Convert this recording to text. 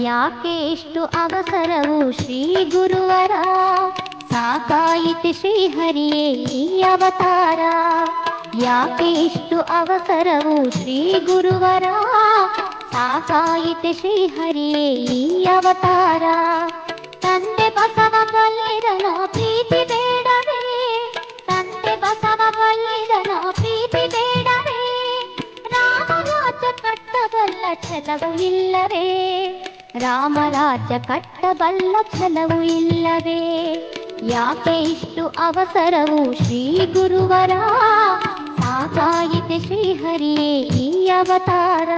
ಯಾಕೆ ಇಷ್ಟು ಅವಸರವು ಶ್ರೀ ಗುರುವರ, ಸಾಕಾಯಿತು ಶ್ರೀಹರಿಯೇ ಈ ಅವತಾರ. ಯಾಕೆ ಇಷ್ಟು ಅವಸರವು ಶ್ರೀ ಗುರುವರ, ಸಾಕಾಯಿತು ಶ್ರೀಹರಿಯೇ ಈ ಅವತಾರ. ತಂದೆ ಬಸವ ಬಲ್ಲಿದನ ಪ್ರೀತಿ ಬೇಡವೇ, ತಂದೆ ಬಸವ ಬಲ್ಲಿದನ ಪ್ರೀತಿ ಬೇಡವೇ, ರಾಮರಾಜ್ಯ ಕಟ್ಟಬಲ್ಲ ಛಲವು ಇಲ್ಲವೇ, ರಾಮರಾಜ್ಯ ಕಟ್ಟಬಲ್ಲ ಛಲವು ಇಲ್ಲವೇ. ಯಾಕೆ ಇಷ್ಟು ಅವಸರವು ಶ್ರೀ ಗುರುವರ, ಸಾಕಾಯಿತು ಶ್ರೀಹರಿಯೇ ಈ ಅವತಾರ.